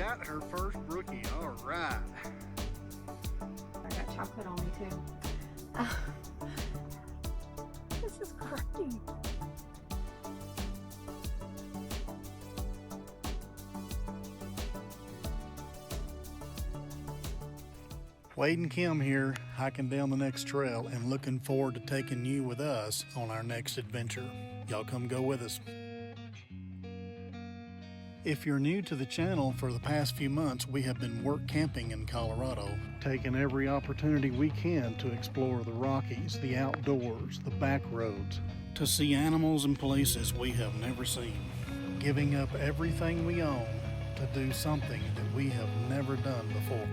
got her first brookie. All right. I got chocolate on me too. This is great. Wade and Kim here, hiking down the next trail and looking forward to taking you with us on our next adventure. Y'all come go with us. If you're new to the channel, for the past few months we have been work camping in Colorado, taking every opportunity we can to explore the Rockies, the outdoors, the back roads, to see animals and places we have never seen, giving up everything we own to do something that we have never done before.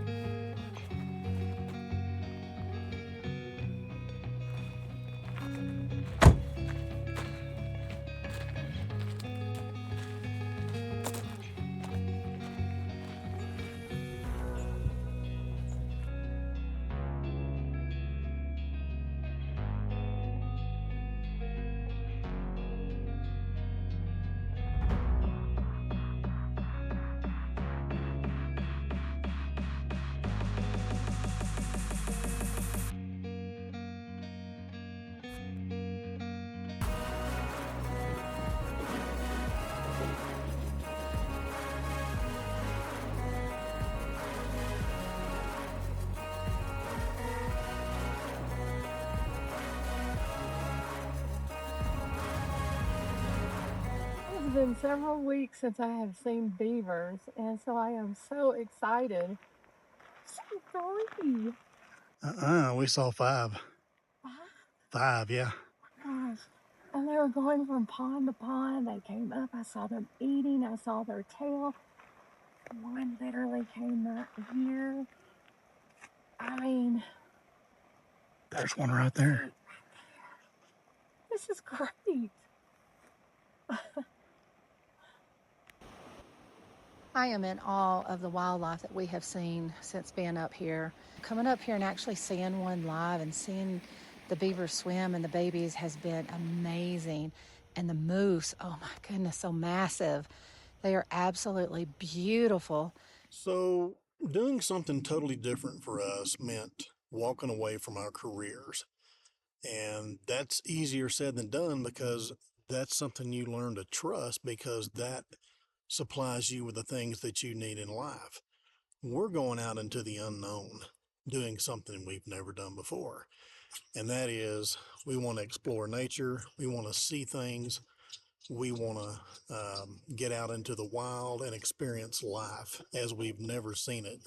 It's been several weeks since I have seen beavers, and so I am so excited. So three. We saw five. Five, yeah. Gosh. And they were going from pond to pond. They came up. I saw them eating. I saw their tail. One literally came right here. I mean, There's one right there. this is great. I am in awe of the wildlife that we have seen since being up here. Coming up here and actually seeing one live and seeing the beavers swim and the babies has been amazing. And the moose, oh my goodness, so massive. They are absolutely beautiful. So, doing something totally different for us meant walking away from our careers. And that's easier said than done, because that's something you learn to trust, because that supplies you with the things that you need in life. We're going out into the unknown, doing something we've never done before. And that is, we want to explore nature. We want to see things. We want to get out into the wild and experience life as we've never seen it.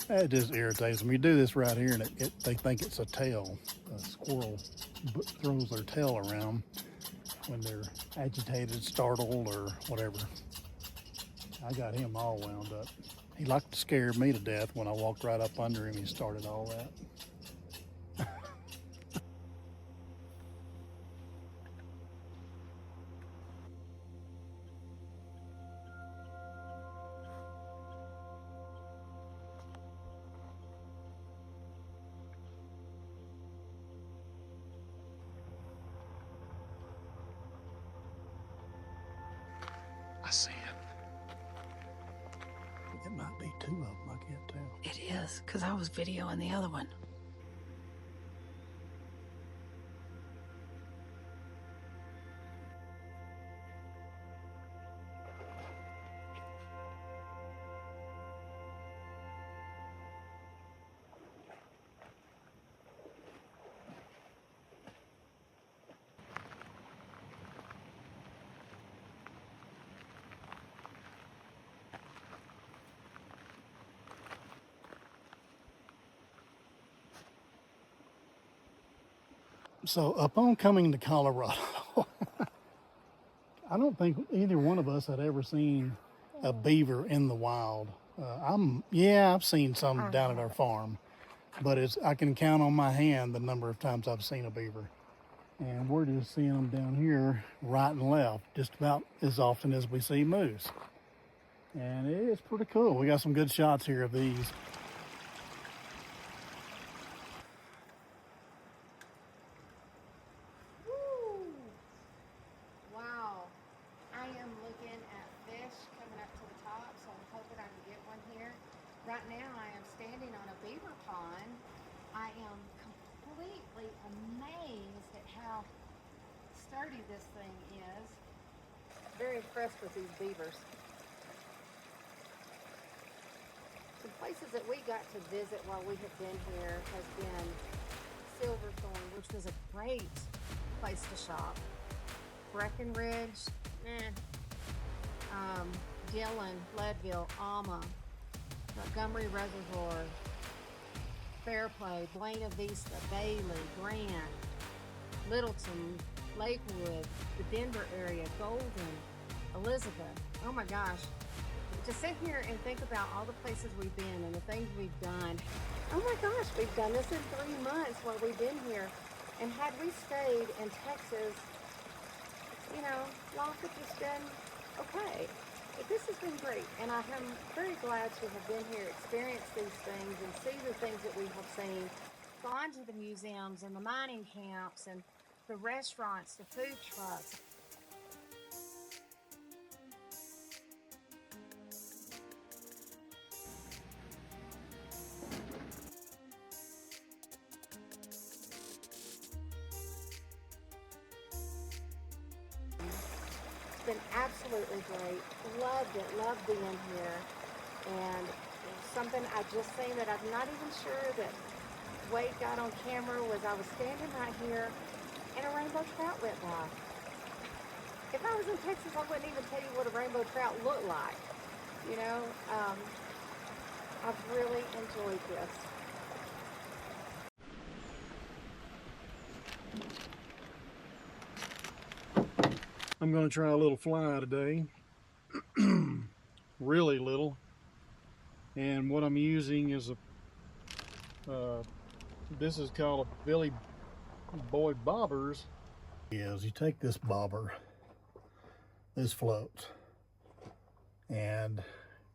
It just irritates them. You do this right here, and they think it's a tail. A squirrel throws their tail around when they're agitated, startled, or whatever. I got him all wound up. He liked to scare me to death. When I walked right up under him, he started all that. I see it. It might be two of them, I can't tell. It is, because I was videoing the other one. So upon coming to Colorado, I don't think either one of us had ever seen a beaver in the wild. I've seen some down at our farm, but I can count on my hand the number of times I've seen a beaver. And we're just seeing them down here right and left just about as often as we see moose. And it's pretty cool. We got some good shots here of these. Woo! Wow. I am looking at fish coming up to the top, so I'm hoping I can get one here. Right now I am standing on a beaver pond. I am completely amazed at how sturdy this thing is. Very impressed with these beavers. Some places that we got to visit while we have been here has been Silverthorne, which was a great place to shop. Breckenridge, Dillon, Leadville, Alma, Montgomery Reservoir, Fairplay, Buena Vista, Bailey, Grant, Littleton, Lakewood, the Denver area, Golden, Elizabeth. Oh my gosh. To sit here and think about all the places we've been and the things we've done. Oh my gosh, we've done this in 3 months while we've been here. And had we stayed in Texas, you know, life would just been okay. But this has been great, and I am very glad to have been here, experienced these things, and see the things that we have seen. Gone to the museums and the mining camps and the restaurants, the food trucks. It's been absolutely great. Loved it, loved being here. And something I just seen that I'm not even sure that Wade got on camera was I was standing right here and a rainbow trout went by. If I was in Texas, I wouldn't even tell you what a rainbow trout looked like. You know, I've really enjoyed this. I'm going to try a little fly today. Really little. And what I'm using is this is called a Billy Boy Bobbers. You take this bobber, this floats, and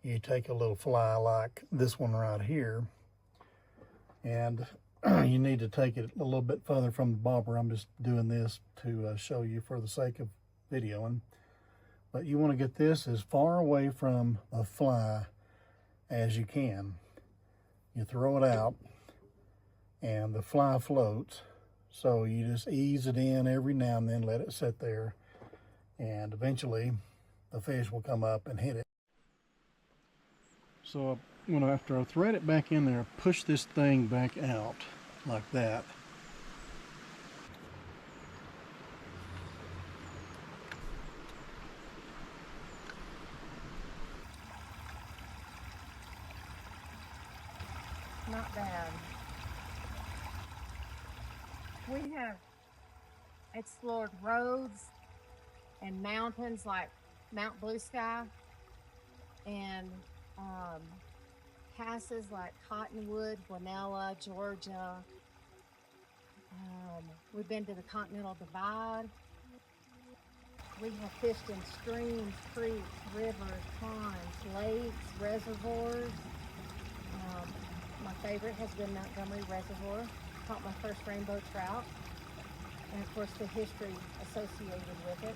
you take a little fly like this one right here, and you need to take it a little bit further from the bobber. I'm just doing this to show you for the sake of videoing, but you want to get this as far away from the fly as you can. You throw it out and the fly floats, so you just ease it in every now and then, let it sit there, and eventually the fish will come up and hit it. So after I thread it back in there, push this thing back out like that. Not bad. We have explored roads and mountains like Mount Blue Sky, and passes like Cottonwood, Guanella, Georgia. We've been to the Continental Divide. We have fished in streams, creeks, rivers, ponds, lakes, reservoirs. My favorite has been Montgomery Reservoir. Caught my first rainbow trout, and of course the history associated with it.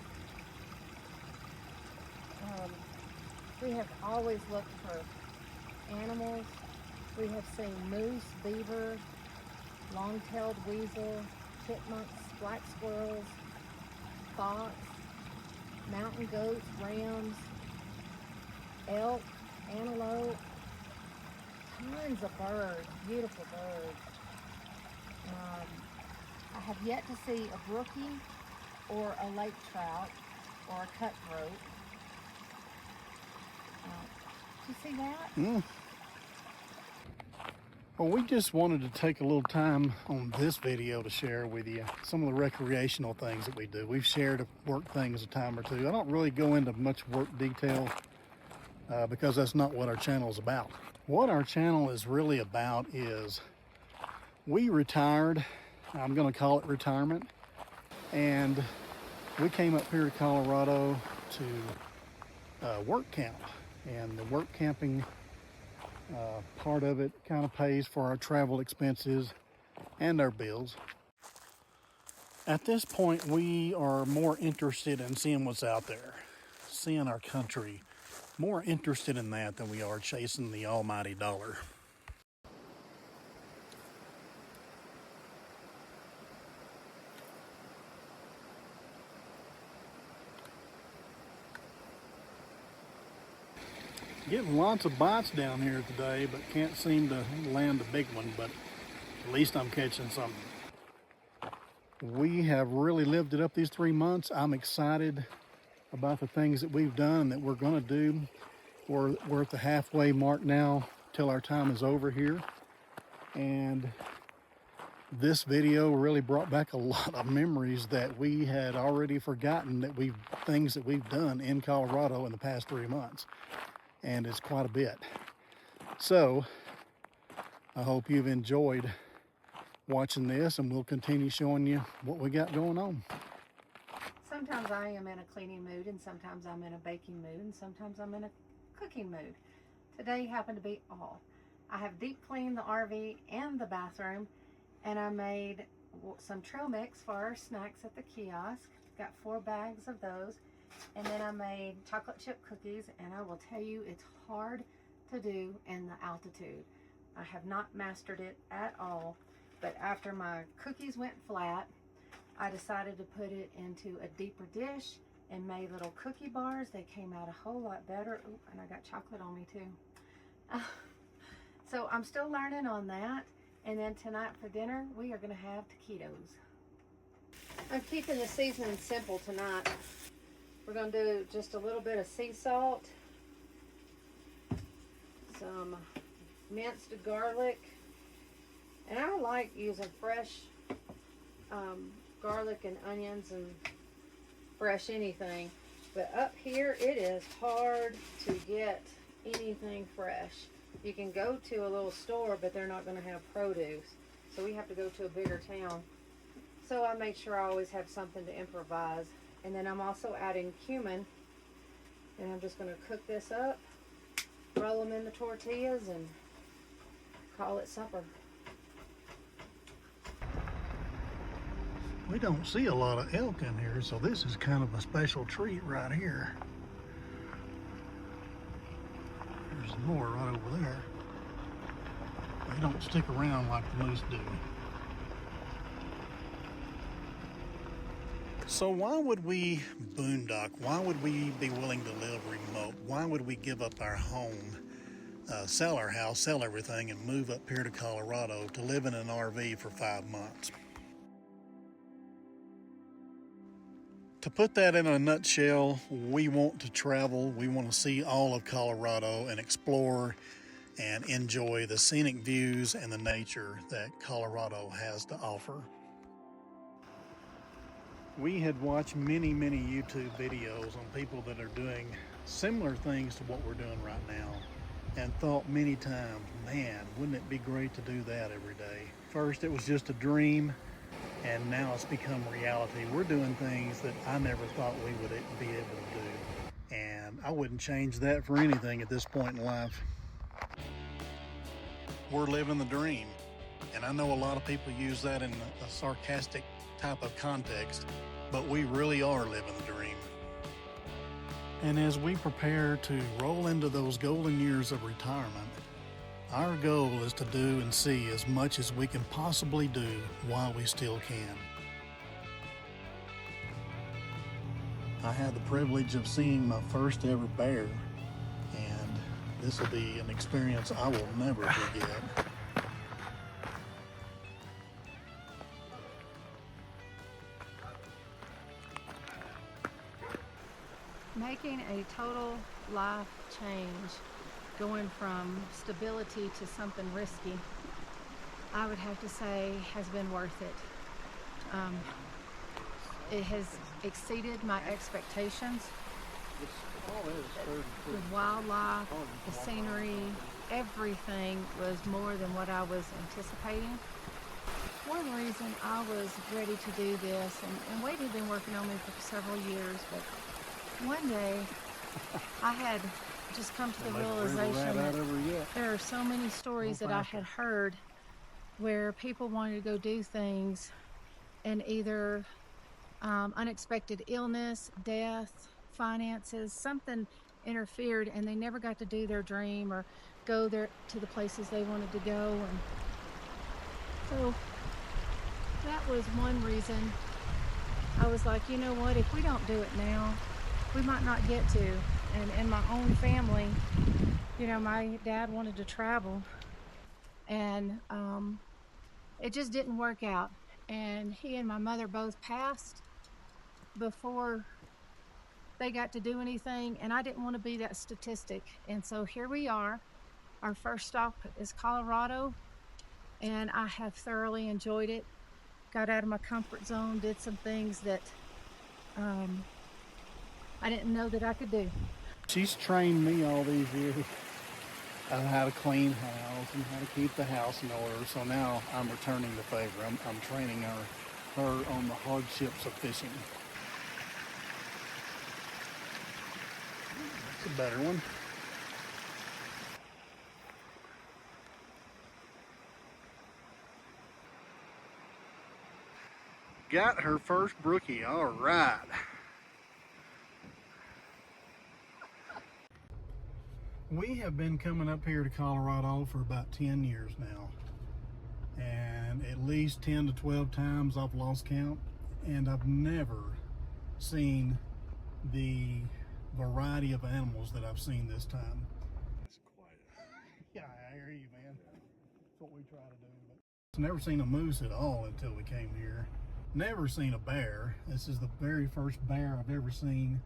We have always looked for animals. We have seen moose, beaver, long-tailed weasel, chipmunks, black squirrels, fox, mountain goats, rams, elk, antelope, tons of birds, beautiful birds. I have yet to see a brookie or a lake trout or a cutthroat. Did you see that? Well, we just wanted to take a little time on this video to share with you some of the recreational things that we do. We've shared work things a time or two. I don't really go into much work detail because that's not what our channel is about. What our channel is really about is we retired. I'm going to call it retirement. And we came up here to Colorado to work camp. And the work camping part of it kind of pays for our travel expenses and our bills. At this point, we are more interested in seeing what's out there, seeing our country, more interested in that than we are chasing the almighty dollar. Getting lots of bites down here today, but can't seem to land a big one, but at least I'm catching something. We have really lived it up these 3 months. I'm excited about the things that we've done and that we're gonna do. We're at the halfway mark now till our time is over here. And this video really brought back a lot of memories that we had already forgotten things that we've done in Colorado in the past 3 months. And it's quite a bit. So I hope you've enjoyed watching this, and we'll continue showing you what we got going on. Sometimes I am in a cleaning mood, and sometimes I'm in a baking mood, and sometimes I'm in a cooking mood. Today happened to be all. I have deep cleaned the RV and the bathroom, and I made some trail mix for our snacks at the kiosk. Got 4 bags of those. And then I made chocolate chip cookies, and I will tell you, it's hard to do in the altitude. I have not mastered it at all, but after my cookies went flat, I decided to put it into a deeper dish and made little cookie bars. They came out a whole lot better. Ooh, and I got chocolate on me too. So I'm still learning on that. And then tonight for dinner, we are gonna have taquitos. I'm keeping the seasoning simple tonight. We're going to do just a little bit of sea salt, some minced garlic, and I like using fresh garlic and onions and fresh anything, but up here it is hard to get anything fresh. You can go to a little store, but they're not going to have produce, so we have to go to a bigger town. So I make sure I always have something to improvise. And then I'm also adding cumin, and I'm just going to cook this up, roll them in the tortillas, and call it supper. We don't see a lot of elk in here, so this is kind of a special treat right here. There's more right over there. They don't stick around like the moose do. So why would we boondock? Why would we be willing to live remote? Why would we give up our home, sell our house, sell everything, and move up here to Colorado to live in an RV for 5 months? To put that in a nutshell, we want to travel. We want to see all of Colorado and explore and enjoy the scenic views and the nature that Colorado has to offer. We had watched many YouTube videos on people that are doing similar things to what we're doing right now, and thought many times, man, wouldn't it be great to do that every day? First it was just a dream, and now it's become reality. We're doing things that I never thought we would be able to do, and I wouldn't change that for anything at this point in life. We're living the dream, and I know a lot of people use that in a sarcastic type of context, but we really are living the dream. And as we prepare to roll into those golden years of retirement, our goal is to do and see as much as we can possibly do while we still can. I had the privilege of seeing my first ever bear, and this will be an experience I will never forget. Making a total life change, going from stability to something risky. I would have to say has been worth it. It has exceeded my expectations. The wildlife, the scenery, everything was more than what I was anticipating. One reason I was ready to do this, and Wade had been working on me for several years, but one day I had just come to the realization that there are so many stories that I had heard where people wanted to go do things and either unexpected illness, death, finances, something interfered, and they never got to do their dream or go there to the places they wanted to go. And so that was one reason I was like, you know what, if we don't do it now, we might not get to. And in my own family, you know, my dad wanted to travel, and it just didn't work out. And he and my mother both passed before they got to do anything, and I didn't want to be that statistic. And so here we are. Our first stop is Colorado, and I have thoroughly enjoyed it. Got out of my comfort zone, did some things that I didn't know that I could do. She's trained me all these years on how to clean house and how to keep the house in order. So now I'm returning the favor. I'm training her on the hardships of fishing. That's a better one. Got her first brookie. All right. We have been coming up here to Colorado for about 10 years now, and at least 10 to 12 times I've lost count, and I've never seen the variety of animals that I've seen this time. It's quiet. Yeah, I hear you, man. That's what we try to do. But never seen a moose at all until we came here. Never seen a bear. This is the very first bear I've ever seen.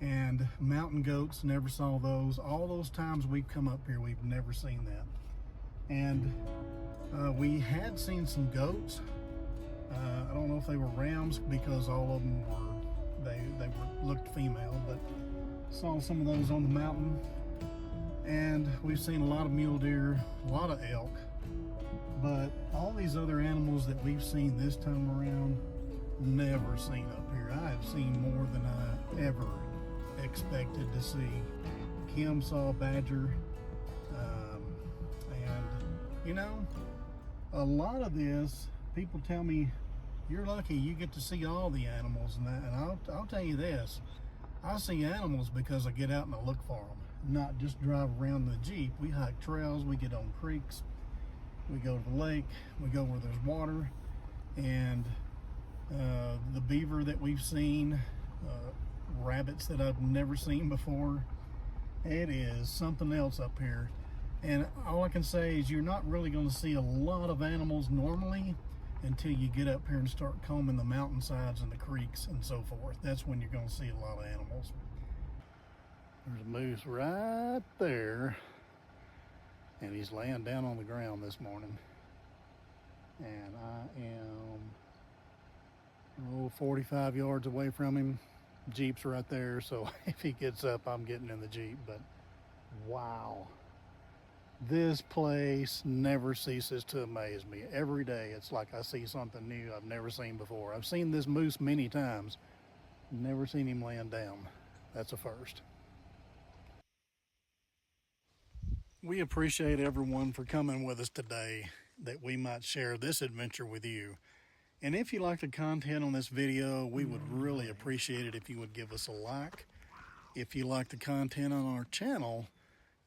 And mountain goats, never saw those. All those times we've come up here, we've never seen that. And we had seen some goats. I don't know if they were rams because all of them were, they looked female, but saw some of those on the mountain. And we've seen a lot of mule deer, a lot of elk. But all these other animals that we've seen this time around, never seen up here. I have seen more than I ever expected to see. Kim saw a badger, and you know, a lot of this, people tell me, you're lucky you get to see all the animals and that, and I'll tell you this, I see animals because I get out and I look for them, not just drive around the Jeep. We hike trails, we get on creeks, we go to the lake, we go where there's water, and the beaver that we've seen, rabbits that I've never seen before. It is something else up here, and all I can say is you're not really going to see a lot of animals normally until you get up here and start combing the mountainsides and the creeks and so forth. That's when you're going to see a lot of animals. There's a moose right there, and he's laying down on the ground this morning, and I am 45 yards away from him. Jeep's right there, so if he gets up, I'm getting in the Jeep. But wow, this place never ceases to amaze me. Every day it's like I see something new I've never seen before. I've seen this moose many times, never seen him laying down. That's a first. We appreciate everyone for coming with us today, that we might share this adventure with you. And if you like the content on this video, we would really appreciate it if you would give us a like. If you like the content on our channel,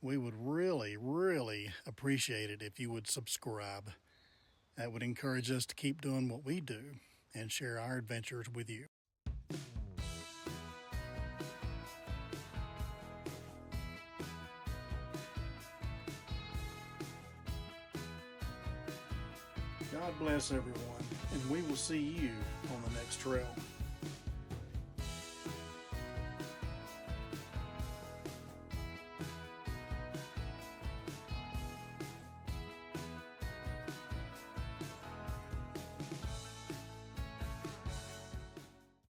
we would really, really appreciate it if you would subscribe. That would encourage us to keep doing what we do and share our adventures with you. God bless everyone, and we will see you on the next trail.